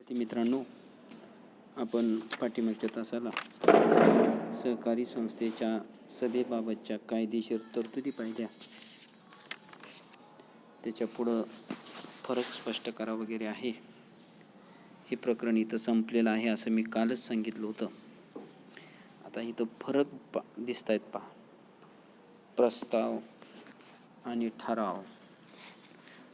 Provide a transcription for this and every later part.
मित्रांनो, आपण पाठीमागच्या तासाला सहकारी संस्थेच्या सभेबाबतच्या कायदेशीर तरतुदी पाहिल्या. त्याच्या पुढं फरक स्पष्ट करा वगैरे आहे. हे प्रकरण इथं संपलेलं आहे असं मी कालच सांगितलं होतं. आता इथं फरक दिसत आहेत पहा. प्रस्ताव आणि ठराव,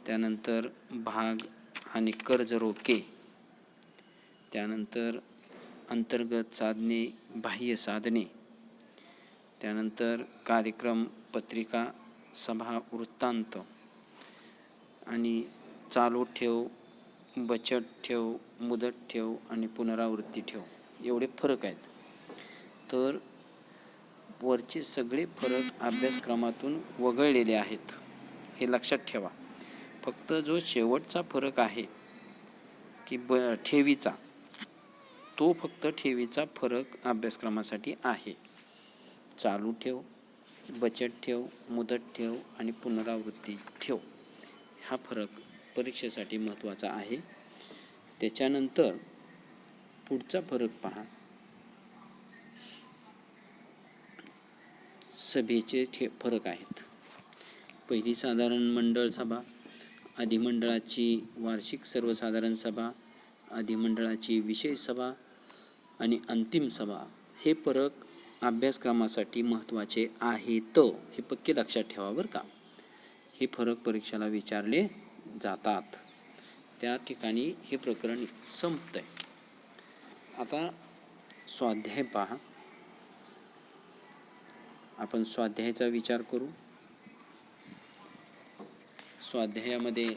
त्यानंतर भाग आणि कर्ज रोखे, त्यानंतर अंतर्गत साधने, बाह्य साधने, त्यानंतर कार्यक्रम पत्रिका, सभा वृत्तांत आणि चालू ठेव, बचत ठेव, मुदत ठेव आणि पुनरावृत्ती ठेव, एवढे फरक आहेत. तर वरचे सगळे फरक अभ्यासक्रमातून वगळलेले आहेत, हे लक्षात ठेवा. फक्त जो शेवटचा फरक आहे की ठेवीचा, तो फक्त ठेवीचा फरक अभ्यासक्रमासाठी आहे. चालू ठेव, बचत ठेव, मुदत ठेव आणि पुनरावृत्ती ठेव, हा फरक परीक्षेसाठी महत्त्वाचा आहे. त्याच्यानंतर पुढचा फरक पहा. सभेचे फरक आहेत. पहिली साधारण मंडळ सभा, अधिमंडळाची वार्षिक सर्वसाधारण सभा, अधिमंडळाची विशेष सभा आणि अंतिम सभा, हे फरक अभ्यासक्रमासाठी महत्त्वाचे आहेत. हे पक्के लक्षात ठेवा बरं का. हे फरक परीक्षेला विचारले जातात. त्या ठिकाणी हे प्रकरण संपतंय. आता स्वाध्याय पहा. आपण स्वाध्यायाचा विचार करू. स्वाध्यायामध्ये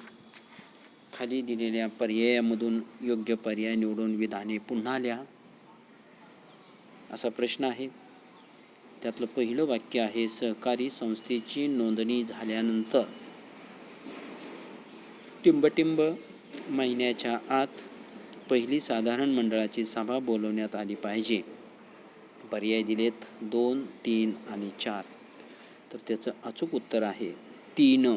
खाली दिलेल्या पर्यायामधून योग्य पर्याय निवडून विधाने पुन्हा लिहा, असा प्रश्न आहे. त्यातलं पहिलं वाक्य आहे, सहकारी संस्थेची नोंदणी झाल्यानंतर टिंबटिंब महिन्याच्या आत पहिली साधारण मंडळाची सभा बोलवण्यात आली पाहिजे. पर्याय दिलेत 2, 3 आणि 4. तर त्याचं अचूक उत्तर आहे 3.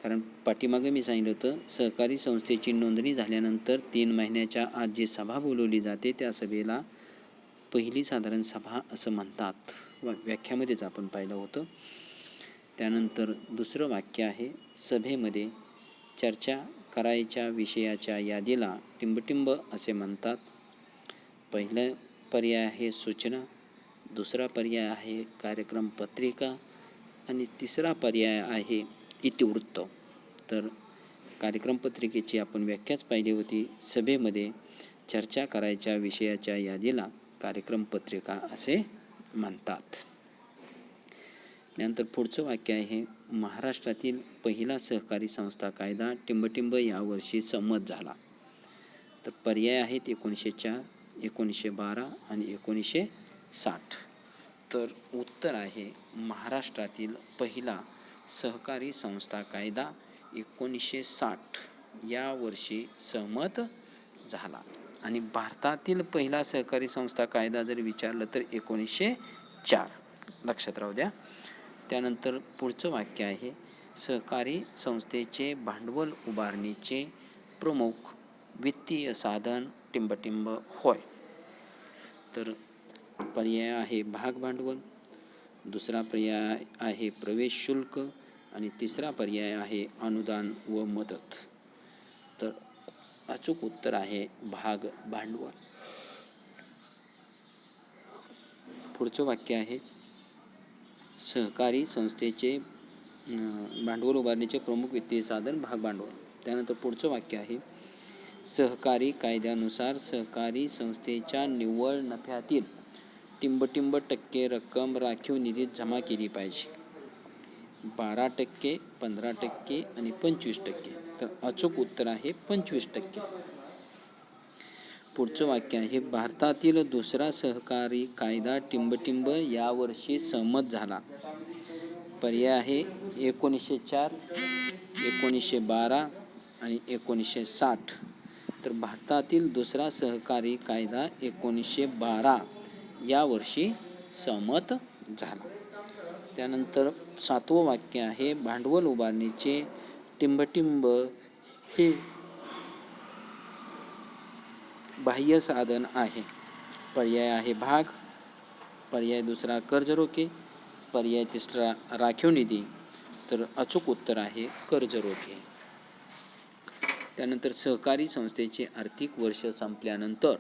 कारण पाठीमागे मी सांगितलं होतं, सहकारी संस्थेची नोंदणी झाल्यानंतर 3 महिन्याच्या आत जी सभा बोलवली जाते त्या सभेला पहिली साधारण सभा असं म्हणतात. व्याख्यामध्येच आपण पाहिलं होतं. त्यानंतर दुसरं वाक्य आहे, सभेमध्ये चर्चा करायच्या विषयाच्या यादीला टिंबटिंब असे म्हणतात. पहिला पर्याय आहे सूचना, दुसरा पर्याय आहे कार्यक्रम पत्रिका आणि तिसरा पर्याय आहे इतिवृत्त. तर कार्यक्रम पत्रिकेची आपण व्याख्याच पाहिली होती. सभेमध्ये चर्चा करायच्या विषयाच्या यादीला कार्यक्रम पत्रिका असे म्हणतात. नंतर पुढचं वाक्य आहे, महाराष्ट्रातील पहिला सहकारी संस्था कायदा टिंबटिंब यावर्षी संमत झाला. तर पर्याय आहेत 1904, 1912 आणि 1960. तर उत्तर आहे महाराष्ट्रातील पहिला सहकारी संस्था कायदा 1960 या वर्षी सहमत झाला. आणि भारतातील पहिला सहकारी संस्था कायदा जर विचारलं तर 1904, लक्षात राहू द्या. त्यानंतर पुढचं वाक्य आहे, सहकारी संस्थेचे भांडवल उभारणीचे प्रमुख वित्तीय साधन टिंबटिंब होय. तर पर्याय आहे भाग भांडवल, दुसरा पर्याय आहे प्रवेश शुल्क आणि तिसरा पर्याय आहे अनुदान व मदत. तर अचूक उत्तर आहे भाग भांडवल. पुढचं वाक्य आहे, सहकारी संस्थेचे भांडवल उभारणीचे प्रमुख वित्तीय साधन भाग भांडवल. त्यानंतर पुढचं वाक्य आहे, सहकारी कायद्यानुसार सहकारी संस्थेच्या निव्वळ नफ्यातील टिंबटिंब टक्के रक्कम राखीव निधीत जमा केली पाहिजे. 12%, 15% आणि 25%. तर अचूक उत्तर आहे 25%. पुढचं वाक्य आहे, भारतातील दुसरा सहकारी कायदा टिंबटिंब यावर्षी संमत झाला. पर्याय आहे 1904, 1912 आणि 1960. तर भारतातील दुसरा सहकारी कायदा 1912 यावर्षी संमत झाला. त्यानंतर 7वं वाक्य आहे, भांडवल उभारणीचे टिंबटिंब हे बाह्य साधन आहे. पर्याय आहे भाग, पर्याय दुसरा कर्ज रोखे, पर्याय तिसरा राखीव निधी. तर अचूक उत्तर आहे कर्ज रोखे. त्यानंतर सहकारी संस्थेचे आर्थिक वर्ष संपल्यानंतर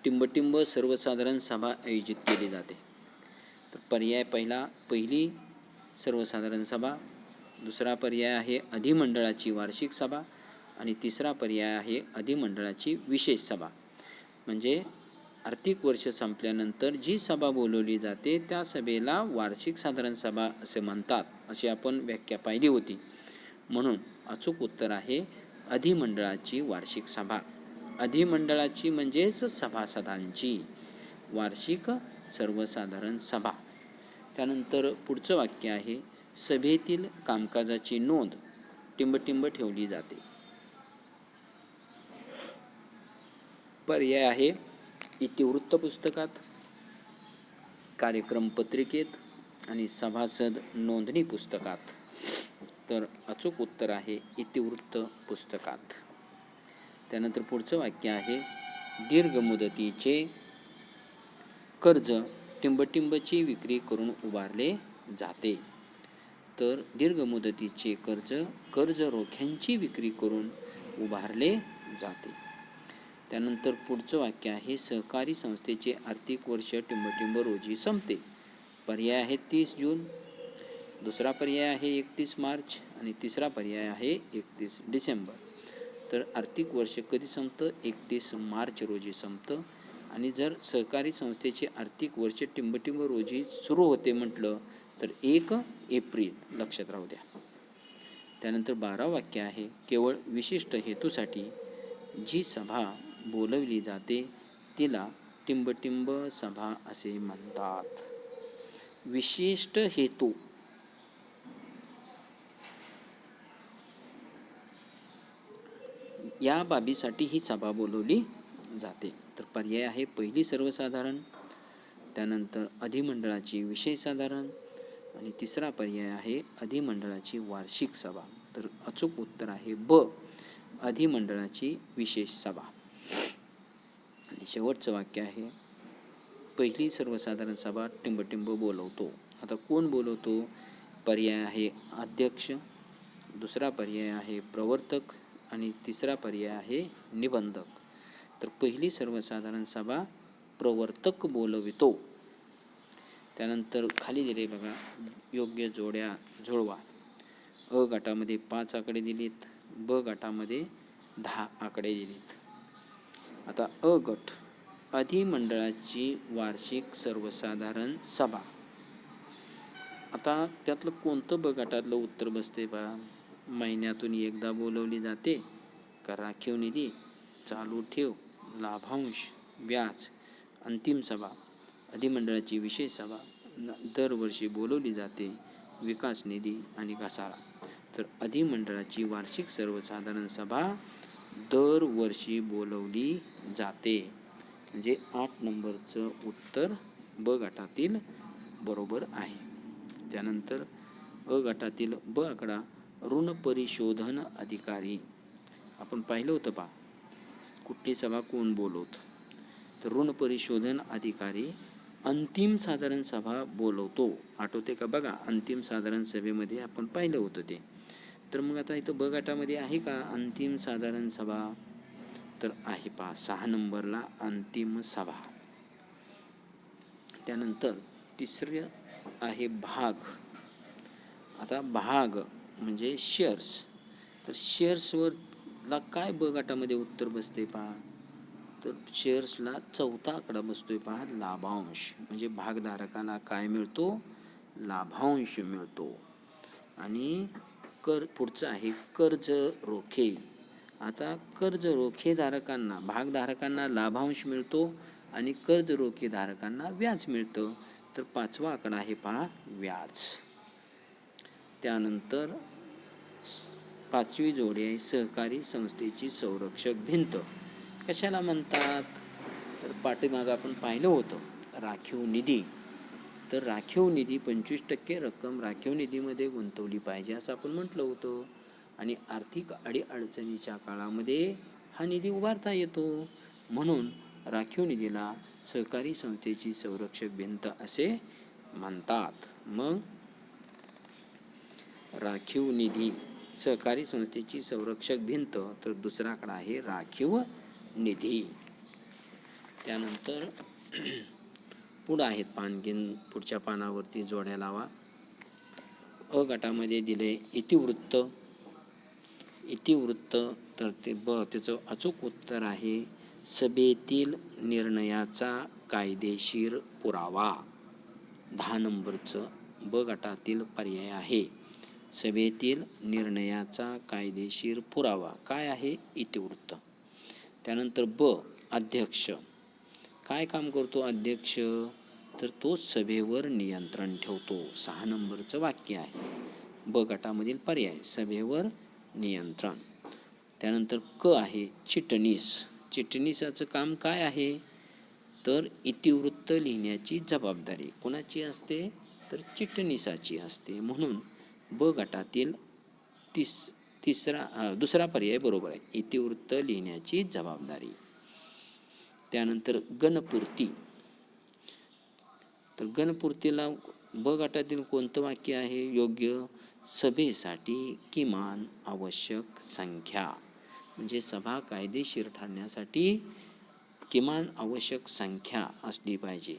टिंबटिंब सर्वसाधारण सभा आयोजित केली जाते. तर पर्याय पहिली सर्वसाधारण सभा, दुसरा पर्याय आहे अधिमंडळाची वार्षिक सभा आणि तिसरा पर्याय आहे अधिमंडळाची विशेष सभा. म्हणजे आर्थिक वर्ष संपल्यानंतर जी सभा बोलवली जाते त्या सभेला वार्षिक साधारण सभा असे म्हणतात, अशी आपण व्याख्या पाहिली होती. म्हणून अचूक उत्तर आहे अधिमंडळाची वार्षिक सभा. अधिमंडळाची म्हणजेच सभासदांची वार्षिक सर्वसाधारण सभा. त्यानंतर पुढचं वाक्य आहे सभेतील कामकाजाची नोंद टिंबटिंब ठेवली जाते. पर्याय आहे इतिवृत्त पुस्तकात, कार्यक्रम पत्रिकेत आणि सभासद नोंदणी पुस्तकात. तर अचूक उत्तर आहे इतिवृत्त पुस्तकात. त्यानंतर पुढचं वाक्य आहे दीर्घ मुदतीचे कर्ज टिंबटिंबची विक्री करून उभारले जाते. तर दीर्घ मुदतीचे कर्ज रोख्यांची विक्री करून उभारले जाते. त्यानंतर पुढचं वाक्य आहे सहकारी संस्थेचे आर्थिक वर्ष टिंबटिंब रोजी संपते. पर्याय आहे 30 जून, दुसरा पर्याय आहे 31 मार्च आणि तिसरा पर्याय आहे 31 डिसेंबर. तर आर्थिक वर्ष कधी संपतं? 31 मार्च रोजी संपतं. आणि जर सहकारी संस्थेचे आर्थिक वर्ष टिंबटिंब रोजी सुरू होते म्हटलं तर 1 एप्रिल लक्षात राहू द्या. त्यानंतर 12 वाक्य आहे केवळ विशिष्ट हेतूसाठी जी सभा बोलवली जाते तिला टिंबटिंब सभा असे म्हणतात. विशिष्ट हेतू, या बाबीसाठी ही सभा बोलवली जाते. तर पर्याय आहे पहिली सर्वसाधारण, त्यानंतर अधिमंडळाची विशेष साधारण आणि तिसरा पर्याय आहे अधिमंडळाची वार्षिक सभा. तर अचूक उत्तर आहे ब, अधिमंडळाची विशेष सभा. आणि शेवटचं वाक्य आहे पहिली सर्वसाधारण सभा टिंबटिंब बोलवतो. आता कोण बोलवतो? पर्याय आहे अध्यक्ष, दुसरा पर्याय आहे प्रवर्तक आणि तिसरा पर्याय आहे निबंधक. तर पहिली सर्वसाधारण सभा प्रवर्तक बोलवितो. त्यानंतर खाली दिले बघा योग्य जोड्या जुळवा. अ गटामध्ये 5 आकडे दिलेत, ब गटामध्ये 10 आकडे दिलेत. आता अ गट अधिमंडळाची वार्षिक सर्वसाधारण सभा. आता त्यातलं कोणतं ब गटातलं उत्तर बसते बा? महिन्यातून एकदा बोलवली जाते का राखीव निधी, चालू ठेव, लाभांश, व्याज, अंतिम सभा, अधिमंडळाची विशेष सभा, दरवर्षी बोलवली जाते, विकास निधी आणि घसारा. तर अधिमंडळाची वार्षिक सर्वसाधारण सभा दरवर्षी बोलवली जाते. म्हणजे 8 नंबरचं उत्तर ब गटातील बरोबर आहे. त्यानंतर अ गटातील ब आकडा ऋण परिशोधन अधिकारी. आपण पाहिलं होतं पा कुठली सभा कोण बोलवतं? तर ऋण परिशोधन अधिकारी अंतिम साधारण सभा बोलवतो. आठवते का बघा? अंतिम साधारण सभेमध्ये आपण पाहिलं होतं ते. तर मग आता इथं ब गटामध्ये आहे का अंतिम साधारण सभा? तर आहे पा 6 नंबरला अंतिम सभा. त्यानंतर तिसरं आहे भाग. आता भाग म्हणजे शेअर्स. तर शेअर्सवरला काय ब गटामध्ये उत्तर बसते पहा? तर शेअर्सला चौथा आकडा बसतोय पहा लाभांश. म्हणजे भागधारकाला काय मिळतो? लाभांश मिळतो. आणि पुढचं आहे कर्ज रोखे. आता कर्ज रोखेधारकांना भागधारकांना लाभांश मिळतो आणि कर्ज रोखेधारकांना व्याज मिळतं. तर 5वा आकडा आहे पहा व्याज. त्यानंतर 5वी जोडी आहे सहकारी संस्थेची संरक्षक भिंत. कशाला म्हणतात? तर पाठीमागं आपण पाहिलं होतं राखीव निधी. तर राखीव निधी 25% रक्कम राखीव निधीमध्ये गुंतवली पाहिजे असं आपण म्हटलं होतं. आणि आर्थिक अडीअडचणीच्या काळामध्ये हा निधी उभारता येतो. म्हणून राखीव निधीला सहकारी संस्थेची संरक्षक भिंत असे म्हणतात. मग राखीव निधी सहकारी संस्थेची संरक्षक भिंत, तर दुसरा आकडा आहे राखीव निधी. त्यानंतर पुढं आहेत आणखीन पुढच्या पानावरती जोड्या लावा. अ गटामध्ये दिले इतिवृत्त. इतिवृत्त तर ते त्याचं अचूक उत्तर आहे सभेतील निर्णयाचा कायदेशीर पुरावा. 10 नंबरचं ब गटातील पर्याय आहे. सभेतील निर्णयाचा कायदेशीर पुरावा काय आहे? इतिवृत्त. त्यानंतर ब अध्यक्ष. काय काम करतो अध्यक्ष? तर तो सभेवर नियंत्रण ठेवतो. 6 नंबरचं वाक्य आहे. ब गटामधील पर्याय सभेवर नियंत्रण. त्यानंतर क आहे चिटणीस. चिटणीसाचं काम काय आहे? तर इतिवृत्त लिहिण्याची जबाबदारी कोणाची असते? तर चिटणीसाची असते. म्हणून ब गटातील दुसरा पर्याय बरोबर आहे, इतिवृत्त लिहिण्याची जबाबदारी. त्यानंतर गणपूर्ती. तर गणपूर्तीला ब गटातील कोणतं वाक्य आहे योग्य? सभेसाठी किमान आवश्यक संख्या, म्हणजे सभा कायदेशीर ठरण्यासाठी किमान आवश्यक संख्या असली पाहिजे,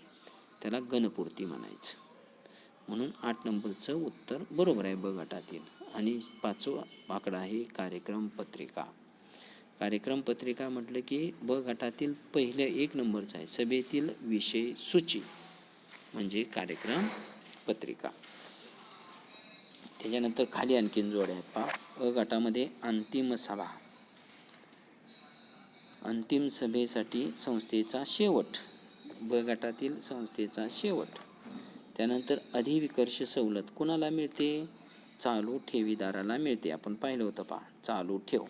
त्याला गणपूर्ती म्हणायचं. म्हणून 8 नंबरचं उत्तर बरोबर आहे ब गटातील. आणि 5वा आकडा आहे कार्यक्रम पत्रिका. कार्यक्रम पत्रिका म्हटलं की ब गटातील पहिल्या 1 नंबरचं आहे सभेतील विषय सूची, म्हणजे कार्यक्रम पत्रिका. त्याच्यानंतर खाली आणखीन जोड्या आहेत पहा. अ गटामध्ये अंतिम सभा. अंतिम सभेसाठी संस्थेचा शेवट, ब गटातील संस्थेचा शेवट. त्यानंतर अधिविकर्ष सवलत कुणाला मिळते? चालू ठेवीदाराला मिळते. आपण पाहिलं होतं पहा, चालू ठेव.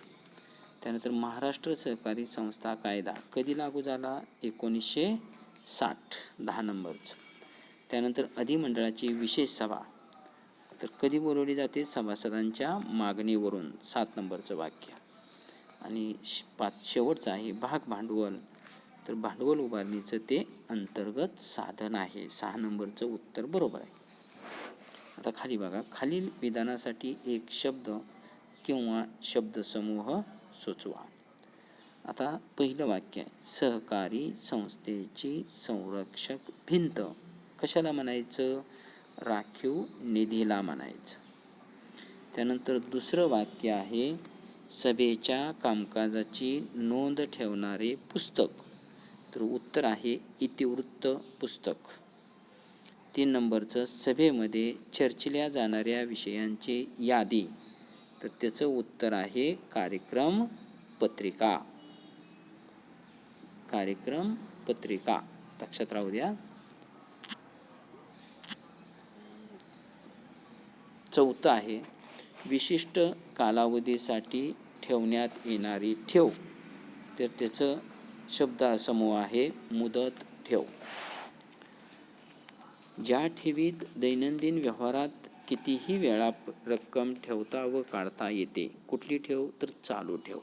त्यानंतर महाराष्ट्र सहकारी संस्था कायदा कधी लागू झाला? 1960, 10 नंबरचं. त्यानंतर अधिमंडळाची विशेष सभा तर कधी बोलवली जाते? सभासदांच्या मागणीवरून, 7 नंबरचं वाक्य. आणि शेवटचं आहे भाग भांडवल. तर भांडवल उभारणीचं ते अंतर्गत साधन आहे. 6 नंबरचं उत्तर बरोबर आहे. आता खाली बघा, खालील विधानासाठी एक शब्द किंवा शब्दसमूह सुचवा. आता पहिलं वाक्य आहे सहकारी संस्थेची संरक्षक भिंत कशाला म्हणायचं? राखीव निधीला म्हणायचं. त्यानंतर दुसरं वाक्य आहे सभेच्या कामकाजाची नोंद ठेवणारे पुस्तक, तर उत्तर आहे इतिवृत्त पुस्तक. 3 नंबरचं सभेमध्ये चर्चिल्या जाणाऱ्या विषयांची यादी, तर त्याचं उत्तर आहे कार्यक्रम पत्रिका. कार्यक्रम पत्रिका लक्षात राहू द्या. 4 आहे विशिष्ट कालावधीसाठी ठेवण्यात येणारी ठेव, तर त्याचं शब्दसमूह आहे मुदत ठेव. ज्या ठेवीत दैनंदिन व्यवहारात कितीही वेळा रक्कम ठेवता व काढता येते, कुठली ठेव? तर चालू ठेव.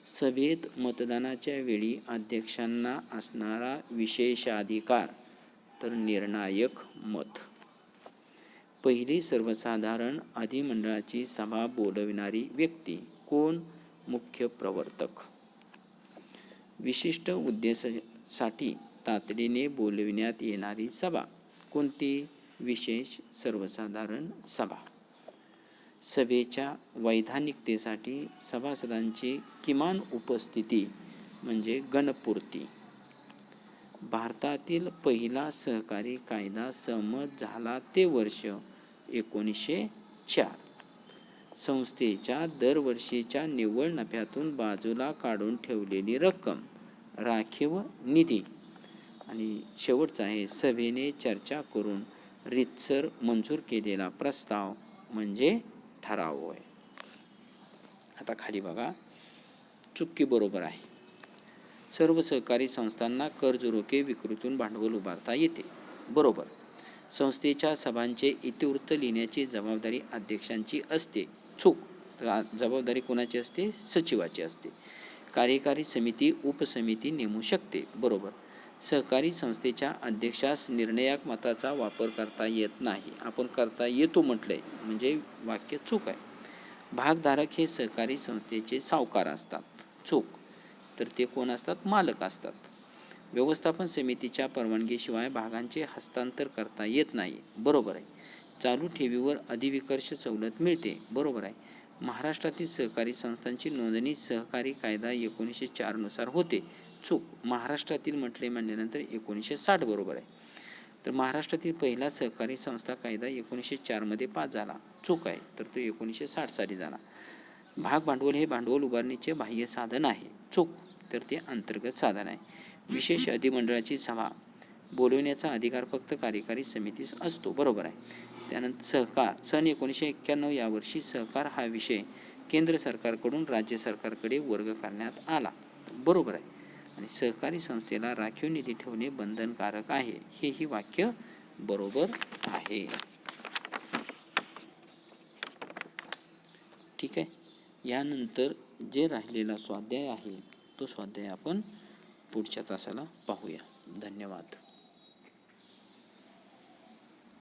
सभेत मतदानाच्या वेळी अध्यक्षांना असणारा विशेषाधिकार, तर निर्णायक मत. पहिली सर्वसाधारण अधिमंडळाची सभा बोलविणारी व्यक्ती कोण? मुख्य प्रवर्तक. विशिष्ट उद्देशासाठी तातडीने बोलविण्यात येणारी सभा कोणती? विशेष सर्वसाधारण सभा. सभेच्या वैधानिकतेसाठी सभासदांची किमान उपस्थिती म्हणजे गणपूर्ती. भारतातील पहिला सहकारी कायदा सहमत झाला ते वर्ष 1904. संस्थेच्या दरवर्षीच्या निव्वळ नफ्यातून बाजूला काढून ठेवलेली रक्कम राखीव निधी. आणि शेवटचा आहे सभेने चर्चा करून रीतसर मंजूर केलेला प्रस्ताव म्हणजे ठराव होय. आता खाली बघा, चुकी बरोबर आहे. सर्व सहकारी संस्थांना कर्ज रोखे विक्रीतून भांडवल उभारता येते, बरोबर. संस्थेच्या सभांचे इतिवृत्त लिहिण्याची जबाबदारी अध्यक्षांची असते, चूक. तर जबाबदारी कोणाची असते? सचिवाची असते. कार्यकारी समिती उपसमिती नेमू शकते. बरोबर. सहकारी संस्थेच्या अध्यक्षास निर्णायक मताचा वापर करता येत नाही. आपण करता येतो म्हटलंय म्हणजे वाक्य चूक आहे. भागधारक हे सहकारी संस्थेचे सावकार असतात. चूक. तर ते कोण असतात? मालक असतात. व्यवस्थापन समितीच्या परवानगीशिवाय भागांचे हस्तांतर करता येत नाही. बरोबर आहे. चालू ठेवीवर अधिविकर्ष सवलत मिळते. बरोबर आहे. महाराष्ट्रातील सहकारी संस्थांची नोंदणी सहकारी कायदा 1904 नुसार होते. चूक. महाराष्ट्रातील म्हटले म्हणल्यानंतर 1960 बरोबर आहे. तर महाराष्ट्रातील पहिला सहकारी संस्था कायदा 1904 मध्ये पास झाला. चूक आहे. तर तो 1960 साली झाला. भाग भांडवल हे भांडवल उभारणीचे बाह्य साधन आहे. चूक. तर ते अंतर्गत साधन आहे. विशेष अधिमंडळाची सभा बोलवण्याचा अधिकार फक्त कार्यकारी समितीस असतो. बरोबर आहे. त्यानंतर सहकार सन 1991 या वर्षी सहकार हा विषय केंद्र सरकारकडून राज्य सरकारकडे वर्ग करण्यात आला. बरोबर आहे. आणि सहकारी संस्थेला राखीव निधी ठेवणे बंधनकारक आहे. हेही वाक्य बरोबर आहे. ठीक आहे. यानंतर जे राहिलेला स्वाध्याय आहे तो स्वाध्याय आपण पुढच्या तासाला पाहूया. धन्यवाद.